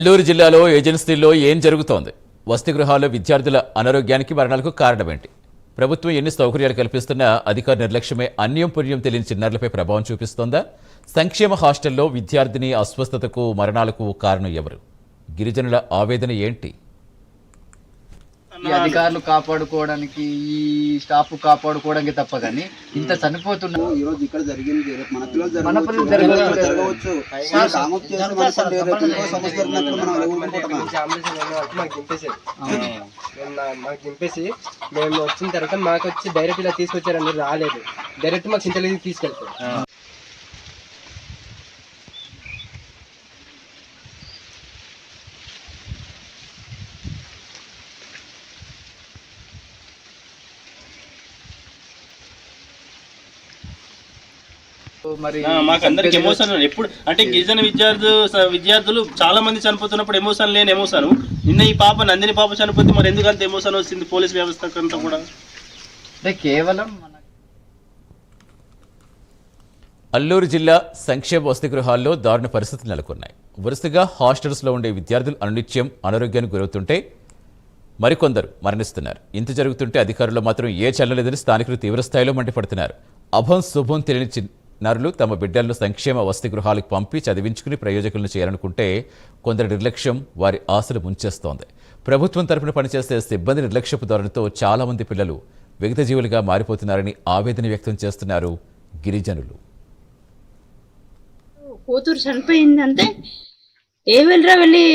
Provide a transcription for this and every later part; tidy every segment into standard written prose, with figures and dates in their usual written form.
నెల్లూరు జిల్లాలో ఏజెన్సీల్లో ఏం జరుగుతోంది? వసతి గృహాల్లో విద్యార్థుల అనారోగ్యానికి మరణాలకు కారణమేంటి? ప్రభుత్వం ఎన్ని సౌకర్యాలు కల్పిస్తున్నా అధికార నిర్లక్ష్యమే అన్యం పుణ్యం తెలియని చిన్నారులపై ప్రభావం చూపిస్తోందా? సంక్షేమ హాస్టల్లో విద్యార్థిని అస్వస్థతకు మరణాలకు కారణం ఎవరు? గిరిజనుల ఆవేదన ఏంటి? ఈ అధికారులు కాపాడుకోవడానికి ఈ స్టాఫ్ కాపాడుకోవడానికి తప్ప కానీ ఇంత చనిపోతున్నా ఈ రోజు ఇక్కడ జరిగింది మన పిల్లలు జరగవచ్చు. మాకు దింపేసి మేము వచ్చిన తర్వాత మాకు వచ్చి డైరెక్ట్ ఇలా తీసుకొచ్చారండి, రాలేదు. డైరెక్ట్ మాకు చింతలకి తీసుకెళ్తారు. మరి మాకు అందరికి ఎమోషన్ ఎప్పుడు అంటే గిరిజన విద్యార్థులు చాలా మంది చనిపోతున్నప్పుడు ఎమోషన్ లేని ఎమోషన్. నిన్న ఈ పాప నందిని పాప చనిపోతే మరి ఎందుకంత ఎమోషన్ వచ్చింది పోలీస్ వ్యవస్థకంతా కూడా? అంటే కేవలం అల్లూరు జిల్లా సంక్షేమ వసతి గృహాల్లో దారుణ పరిస్థితులు నెలకొన్నాయి. వరుసగా హాస్టల్స్లో ఉండే విద్యార్థులు అనునిత్యం అనారోగ్యానికి గురవుతుంటే మరికొందరు మరణిస్తున్నారు. ఇంత జరుగుతుంటే అధికారులు మాత్రం ఏ చల్లలేదని స్థానికులు తీవ్రస్థాయిలో మండిపడుతున్నారు. అభం శుభం తెలియని చిన్నారులు తమ బిడ్డలను సంక్షేమ వసతి గృహాలకు పంపి చదివించుకుని ప్రయోజకులను చేయాలనుకుంటే కొందరి నిర్లక్ష్యం వారి ఆశలు ముంచేస్తోంది. ప్రభుత్వం తరపున పనిచేసే సిబ్బంది నిర్లక్ష్యపు ధోరణితో చాలా మంది పిల్లలు విగత జీవులుగా మారిపోతున్నారని ఆవేదన వ్యక్తం చేస్తున్నారు గిరిజనులు. కూతురు చనిపోయిందంటే ఏ వెళ్ళి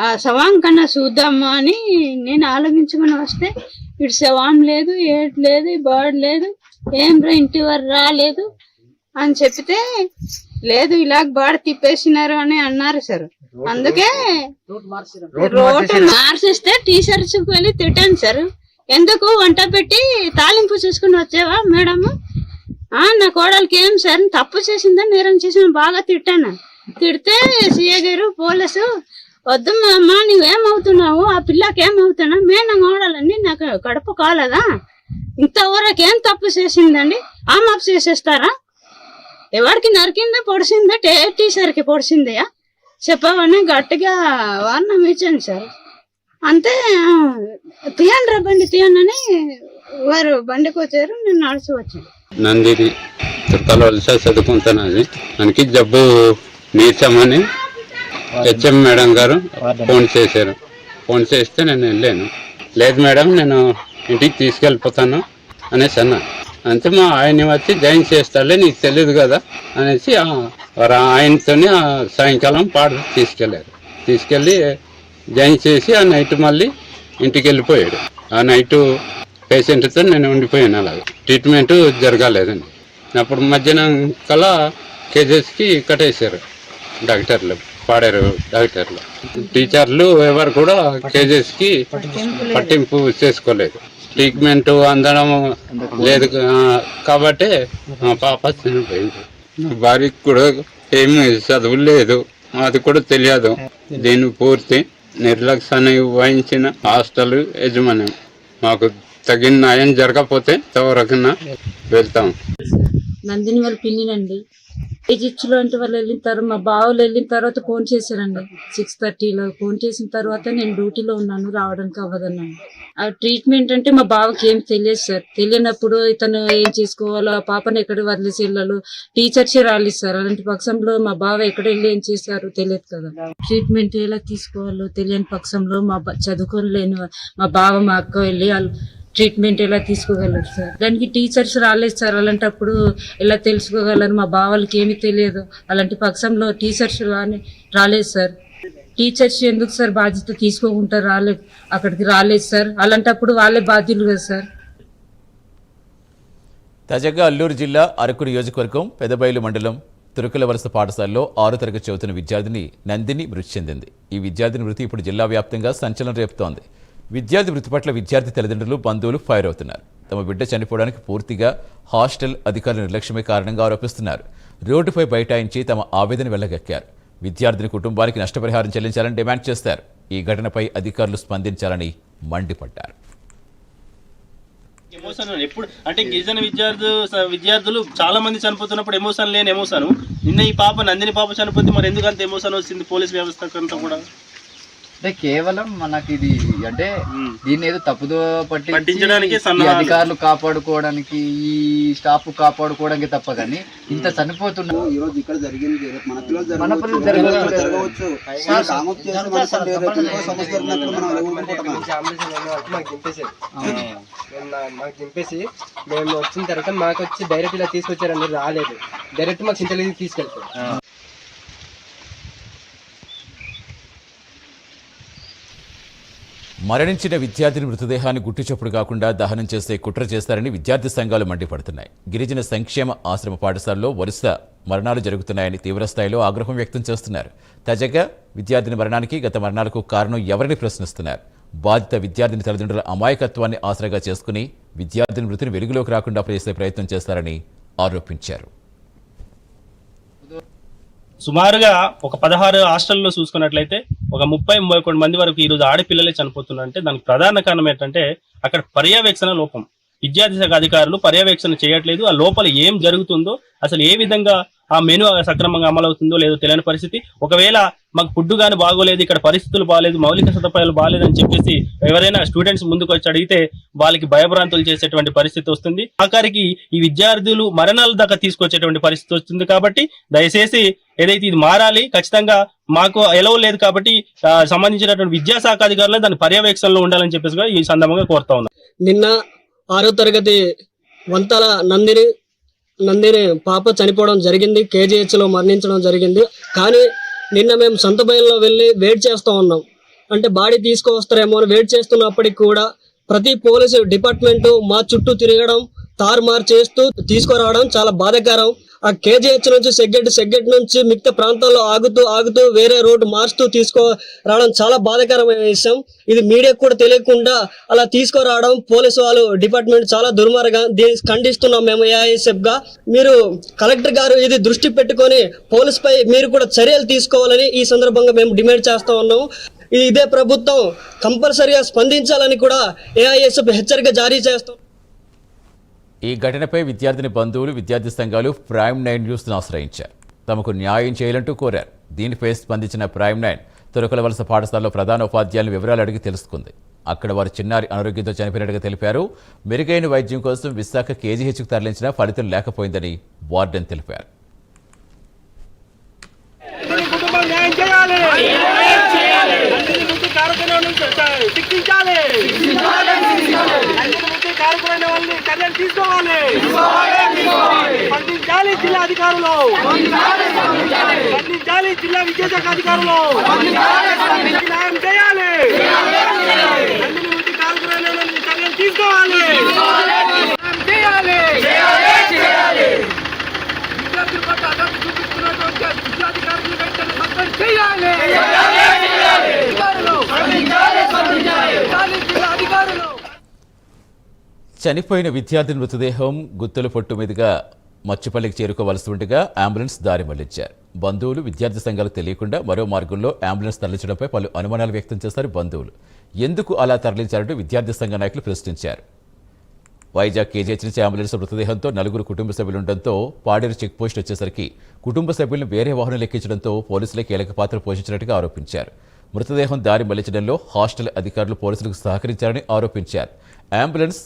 ఆ శవం కన్నా చూద్దామా అని నేను ఆలోచించుకుని వస్తే ఇటు శవం లేదు, ఏట్ లేదు, బర్డ్ లేదు, ఏం రా ఇంటి వారు రాలేదు అని చెప్తే లేదు ఇలాగ బాడ తిప్పేసినారు అని అన్నారు సార్. అందుకే రోడ్డు మార్చేస్తే టీచర్స్ వెళ్ళి తిట్టాను సార్. ఎందుకు వంట పెట్టి తాలింపు చూసుకుని వచ్చావా మేడమ్? నా కోడలికి ఏం సార్ తప్పు చేసిందని నేరం చేసిన బాగా తిట్టాను. తిడితే సీఏ గారు పోలీసు వద్దు అమ్మా నువ్వేమవుతున్నావు, ఆ పిల్లకి ఏమవుతున్నా మేన కోడాలండి, నాకు కడుపు కాలేదా, ఇంతవరకు ఏం తప్పు చేసిందండి ఆ మాపు చేసేస్తారా? ఎవరికి నరికిందా పొడిసిందా టీచర్కి పొడిసిందయా చెప్పవని గట్టిగా వార్నం ఇచ్చాను సార్. అంతే తీయండి రా బండి తీయనని వారు బండికి వచ్చారు, నేను నడిచి వచ్చాను. నందిని తుర్కాల వలస చదువుకుంటున్నది. మనకి జబ్బు నీర్చమని హెచ్ఎం మేడం గారు ఫోన్ చేశారు. ఫోన్ చేస్తే నేను వెళ్ళాను. లేదు మేడం నేను ఇంటికి తీసుకెళ్ళిపోతాను అనేసి అన్నా. అంతే మా ఆయన్ని వచ్చి జాయిన్ చేస్తాలే నీకు తెలియదు కదా అనేసి ఆయనతో సాయంకాలం పాడు తీసుకెళ్ళి జాయిన్ చేసి ఆ నైట్ మళ్ళీ ఇంటికి వెళ్ళిపోయాడు. ఆ నైటు పేషెంట్తో నేను ఉండిపోయాను. అలాగే ట్రీట్మెంట్ జరగలేదండి. అప్పుడు మధ్యాహ్నం కల్లా కేజెస్కి కట్టేశారు డాక్టర్లు, పాడారు డాక్టర్లు. టీచర్లు ఎవరు కూడా కేజెస్కి పట్టింపు చేసుకోలేదు. ట్రీట్మెంట్ అందడం లేదు కాబట్టి మా పాప చనిపోయింది. నా భార్యకి కూడా ఏమి చదువు లేదు, అది కూడా తెలియదు. దీన్ని పూర్తి నిర్లక్ష్యాన్ని వహించిన హాస్టల్ యజమాని మాకు తగిన న్యాయం జరగకపోతే ఎవరికైనా వెళ్తాం. నందిని వాళ్ళ పిన్నినండి. ఏజిచ్చులో అంటే వాళ్ళు వెళ్ళిన తర్వాత మా బావులు వెళ్ళిన తర్వాత ఫోన్ చేశారండి. 6:30లో ఫోన్ చేసిన తర్వాత నేను డ్యూటీలో ఉన్నాను, రావడానికి అవ్వదన్నాను. ఆ ట్రీట్మెంట్ అంటే మా బావకి ఏం తెలియదు సార్. తెలియనప్పుడు ఇతను ఏం చేసుకోవాలో, ఆ పాపను ఎక్కడ వదిలేసి వెళ్ళాలో టీచర్సే రాలేదు సార్. అలాంటి పక్షంలో మా బావ ఎక్కడ వెళ్ళి ఏం చేశారో తెలియదు కదా. ట్రీట్మెంట్ ఎలా తీసుకోవాలో తెలియని పక్షంలో చదువుకోలేని మా బావ మా అక్క వెళ్ళి ట్రీట్మెంట్ ఎలా తీసుకోగలరు సార్? దానికి టీచర్స్ రాలేదు సార్. అలాంటప్పుడు ఎలా తెలుసుకోగలరు? మా బావలకి ఏమీ తెలియదు. అలాంటి పక్షంలో టీచర్స్ రాలేదు సార్. టీచర్స్ ఎందుకు సార్ బాధ్యత తీసుకోకుండా అక్కడికి రాలేదు సార్. అలాంటప్పుడు వాళ్ళే బాధ్యులు కదా సార్. తాజాగా అల్లూరు జిల్లా అరకు నియోజకవర్గం పెదబయలు మండలం తురుకుల వలస పాఠశాలలో 6వ తరగతి చదువుతున్న విద్యార్థిని నందిని మృతి చెందింది. ఈ విద్యార్థిని మృతి ఇప్పుడు జిల్లా వ్యాప్తంగా సంచలనం రేపుతోంది. విద్యార్థి మృతి పట్ల విద్యార్థి తల్లిదండ్రులు, బంధువులు ఫైర్ అవుతున్నారు. తమ బిడ్డ చనిపోవడానికి పూర్తిగా హాస్టల్ అధికారుల నిర్లక్ష్యమే కారణంగా ఆరోపిస్తున్నారు. రోడ్డుపై బైఠాయించి తమ ఆవేదన వెళ్లగక్కారు. విద్యార్థిని కుటుంబానికి నష్టపరిహారం చెల్లించాలని డిమాండ్ చేశారు. ఈ ఘటనపై అధికారులు స్పందించాలని మండిపడ్డారు. ఎమోషన్ ఎప్పుడు అంటే గిరిజన విద్యార్థులు చాలా మంది చనిపోతున్నప్పుడు ఎమోషన్ లేని ఎమోషన్. నిన్న ఈ పాప నందిని పాప చనిపోతే మరి ఎందుకంత ఎమోషన్ వచ్చింది పోలీస్ వ్యవస్థకంతా కూడా? అంటే కేవలం మనకి ఇది అంటే దీన్ని ఏదో తప్పుదో పట్టించడానికి ఈ అధికారులు కాపాడుకోవడానికి ఈ స్టాఫ్ కాపాడుకోవడానికి తప్ప కానీ ఇంత చనిపోతున్నా ఈ రోజు ఇక్కడ జరిగింది రేపు మన పిల్లలు మన పిల్లలు జరగవచ్చు కామప్ చేసి మనకు రేపు ఇంకో సమస్య జరిగినప్పుడు మనం ఎలా ఊరుకుంటున్నాం? మాకు దింపేసి మేము వచ్చిన తర్వాత మాకు వచ్చి డైరెక్ట్ ఇలా తీసుకొచ్చారండి, రాలేదు. డైరెక్ట్ మాకు చింతలేది తీసుకెళ్తారు. మరణించిన విద్యార్థిని మృతదేహాన్ని గుట్టుచప్పుడు కాకుండా దహనం చేసే కుట్ర చేస్తారని విద్యార్థి సంఘాలు మండిపడుతున్నాయి. గిరిజన సంక్షేమ ఆశ్రమ పాఠశాలలో వరుస మరణాలు జరుగుతున్నాయని తీవ్రస్థాయిలో ఆగ్రహం వ్యక్తం చేస్తున్నారు. తాజాగా విద్యార్థిని మరణానికి గత మరణాలకు కారణం ఎవరిని ప్రశ్నిస్తున్నారు. బాధిత విద్యార్థిని తల్లిదండ్రుల అమాయకత్వాన్ని ఆసరాగా చేసుకుని విద్యార్థిని మృతిని వెలుగులోకి రాకుండా చేసే ప్రయత్నం చేస్తారని ఆరోపించారు. సుమారుగా ఒక 16 హాస్టల్లో చూసుకున్నట్లయితే ఒక 30-31 మంది వరకు ఈ రోజు ఆడపిల్లలే చనిపోతున్నారంటే దానికి ప్రధాన కారణం ఏంటంటే అక్కడ పర్యవేక్షణ లోపం. విద్యార్థి శాఖ అధికారులు పర్యవేక్షణ చేయట్లేదు. ఆ లోపల ఏం జరుగుతుందో, అసలు ఏ విధంగా ఆ మెను సక్రమంగా అమలవుతుందో లేదో తెలియని పరిస్థితి. ఒకవేళ మాకు ఫుడ్ గాని బాగోలేదు, ఇక్కడ పరిస్థితులు బాగాలేదు, మౌలిక సదుపాయాలు బాగాలేదని చెప్పేసి ఎవరైనా స్టూడెంట్స్ ముందుకు వచ్చి అడిగితే వాళ్ళకి భయభ్రాంతులు చేసేటువంటి పరిస్థితి వస్తుంది. ఆఖరికి ఈ విద్యార్థులు మరణాల దాకా తీసుకొచ్చేటువంటి పరిస్థితి వస్తుంది. కాబట్టి దయచేసి ఏదైతే ఇది మారాలి, ఖచ్చితంగా మాకు ఎలవ్ లేదు కాబట్టి సంబంధించినటువంటి విద్యాశాఖ అధికారులు దాని పర్యవేక్షణలో ఉండాలని చెప్పేసి ఈ సందర్భంగా కోరుతా ఉన్నాం. నిన్న 6వ తరగతి వంతల నందిని పాప చనిపోవడం జరిగింది, కేజీహెచ్లో మరణించడం జరిగింది. కానీ నిన్న మేము సంతబయల్లో వెళ్ళి వెయిట్ చేస్తూ ఉన్నాం. అంటే బాడీ తీసుకువస్తారేమో అని వెయిట్ చేస్తున్నప్పటికి కూడా ప్రతి పోలీసు డిపార్ట్మెంటు మా చుట్టూ తిరగడం, తారుమారు చేస్తూ తీసుకురావడం చాలా బాధాకరం. ఆ కేజీహెచ్ నుంచి సెగ్గెట్ నుంచి మిగతా ప్రాంతాల్లో ఆగుతూ వేరే రోడ్డు మార్చుతూ తీసుకురావడం చాలా బాధాకరమైన విషయం. ఇది మీడియాకు కూడా తెలియకుండా అలా తీసుకురావడం పోలీసు వాళ్ళు డిపార్ట్మెంట్ చాలా దుర్మార్గం. దీన్ని ఖండిస్తున్నాం మేము ఏఐఎస్ఎఫ్ గా. మీరు కలెక్టర్ గారు ఇది దృష్టి పెట్టుకొని పోలీస్ పై మీరు కూడా చర్యలు తీసుకోవాలని ఈ సందర్భంగా మేము డిమాండ్ చేస్తా ఉన్నాము. ఇదే ప్రభుత్వం కంపల్సరీగా స్పందించాలని కూడా ఏఐఎస్ఎఫ్ హెచ్చరిక జారీ చేస్తాం. ఈ ఘటనపై విద్యార్థిని బంధువులు, విద్యార్థి సంఘాలు ప్రైమ్ 9 న్యూస్ను ఆశ్రయించారు. తమకు న్యాయం చేయాలంటూ కోరారు. దీనిపై స్పందించిన ప్రైమ్ 9 తురకల వలస పాఠశాలలో ప్రధాన ఉపాధ్యాయుల వివరాలు అడిగి తెలుసుకుంది. అక్కడ వారు చిన్నారి అనారోగ్యంతో చనిపోయినట్టుగా తెలిపారు. మెరుగైన వైద్యం కోసం విశాఖ కేజీహెచ్కు తరలించిన ఫలితం లేకపోయిందని వార్డెన్ తెలిపారు. జిల్లా అధికారులు, జిల్లా విద్యాశాఖ అధికారులు న్యాయం చేయాలి. చర్యలు తీసుకోవాలి. విద్యార్థుల పట్ల అదర్శ చూపిస్తున్నటువంటి విద్యాధికారులు వెంటనే సస్పెండ్ చేయాలి. అధికారులు చనిపోయిన విద్యార్థిని మృతదేహం గుత్తుల పొట్టు మీదుగా మచ్చుపల్లికి చేరుకోవాల్సి ఉండగా అంబులెన్స్ దారి మళ్లించారు. బంధువులు, విద్యార్థి సంఘాలు తెలియకుండా మరో మార్గంలో అంబులెన్స్ తరలించడంపై పలు అనుమానాలు వ్యక్తం చేశారు బంధువులు. ఎందుకు అలా తరలించారంటూ విద్యార్థి సంఘ నాయకులు ప్రశ్నించారు. వైజాగ్ కేజీహెచ్ నుంచి అంబులెన్స్ మృతదేహంతో 4 కుటుంబ సభ్యులుండడంతో పాడేరు చెక్పోస్ట్ వచ్చేసరికి కుటుంబ సభ్యులను వేరే వాహనం ఎక్కించడంతో పోలీసులే కీలక పాత్ర పోషించినట్టుగా ఆరోపించారు. మృతదేహం దారి మళ్లించడంలో హాస్టల్ అధికారులు పోలీసులకు సహకరించారని ఆరోపించారు. అంబులెన్స్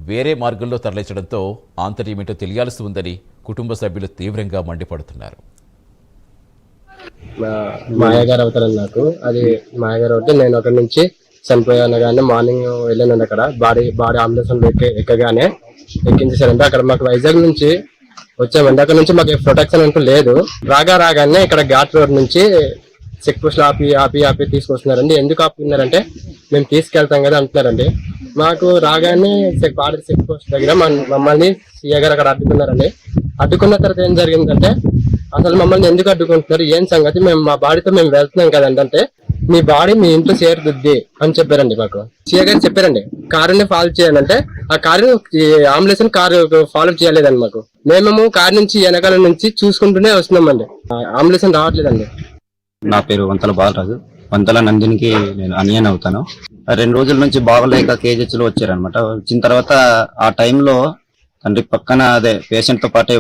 వేరే మార్గంలో తరలించడంతో ఆంతర్యమేంటో తెలియాల్సి ఉందని కుటుంబ సభ్యులు తీవ్రంగా మండిపడుతున్నారు. మాయగారు అవుతారని నాకు అది మాయగారు అవుతే నేను అక్కడి నుంచి చనిపోయాను. కానీ మార్నింగ్ వెళ్ళానండి. అక్కడ బాడీ అంబులెన్స్ ఎక్కగానే ఎక్కించేసారంటే అక్కడ మాకు వైజాగ్ నుంచి వచ్చామండి. అక్కడ నుంచి మాకు ప్రొటెక్షన్ అంటూ లేదు. రాగానే ఇక్కడ ఘాట్ రోడ్ నుంచి చెక్ పోస్ట్ ఆపి తీసుకొస్తున్నారండి. ఎందుకు ఆపుతున్నారంటే మేము తీసుకెళ్తాం కదా అంటున్నారండి. మాకు రాగానే బాడీ చెక్ పోస్ట్ దగ్గర మమ్మల్ని సీఏ గారు అక్కడ అడ్డుకున్నారండి. అడ్డుకున్న తర్వాత ఏం జరిగిందంటే అసలు మమ్మల్ని ఎందుకు అడ్డుకుంటున్నారు, ఏం సంగతి, మేము మా బాడీతో మేము వెళ్తున్నాం కదండి అంటే మీ బాడీ మీ ఇంట్లో చేరుతుంది అని చెప్పారండి. మాకు సీఏ గారు చెప్పారండి కారుని ఫాలో చేయాలంటే ఆ కారు అంబులెన్స్ కారు ఫాలో చేయలేదండి. మాకు మేము కారు నుంచి వెనకాల నుంచి చూసుకుంటూనే వస్తున్నామండి. అంబులెన్స్ రావట్లేదండి. నా పేరు వంతల బాలరాజు. వంతల నందినికి నేను అనియన్ అవుతాను. 2 రోజుల నుంచి బాగలేక కేజీహెచ్ లో వచ్చారనమాట. వచ్చిన తర్వాత ఆ టైంలో తండ్రి పక్కన పేషెంట్ తో పాటు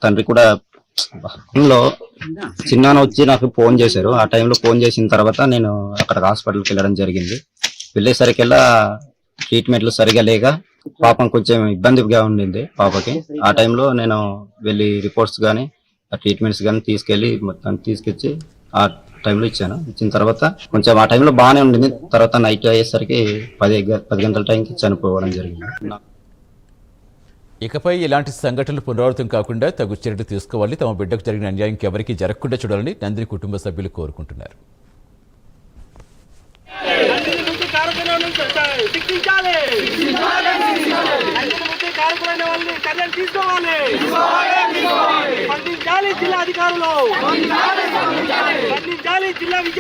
తండ్రి కూడా లో చిన్నాన్న వచ్చి నాకు ఫోన్ చేశారు. ఆ టైంలో ఫోన్ చేసిన తర్వాత నేను అక్కడ హాస్పిటల్కి వెళ్ళడం జరిగింది. వెళ్ళేసరికెల్లా ట్రీట్మెంట్లు సరిగా లేక పాపం కొంచెం ఇబ్బందిగా ఉండింది పాపకి. ఆ టైంలో నేను వెళ్ళి రిపోర్ట్స్ కానీ ఆ ట్రీట్మెంట్స్ కానీ తీసుకెళ్ళి మొత్తం తీసుకొచ్చి ఆ టైంలో ఇచ్చాను. ఇచ్చిన తర్వాత కొంచెం ఆ టైంలో బాగానే ఉండింది. తర్వాత నైట్ అయ్యేసరికి 10 గంటల టైంకి చనిపోవడం జరిగింది. ఇకపై ఇలాంటి సంఘటనలు పునరావృతం కాకుండా తగు చర్యలు తీసుకోవాలి. తమ బిడ్డకు జరిగిన అన్యాయం ఎవరికీ జరగకుండా చూడాలని నందిని కుటుంబ సభ్యులు కోరుకుంటున్నారు. జిల్లా అధికారులు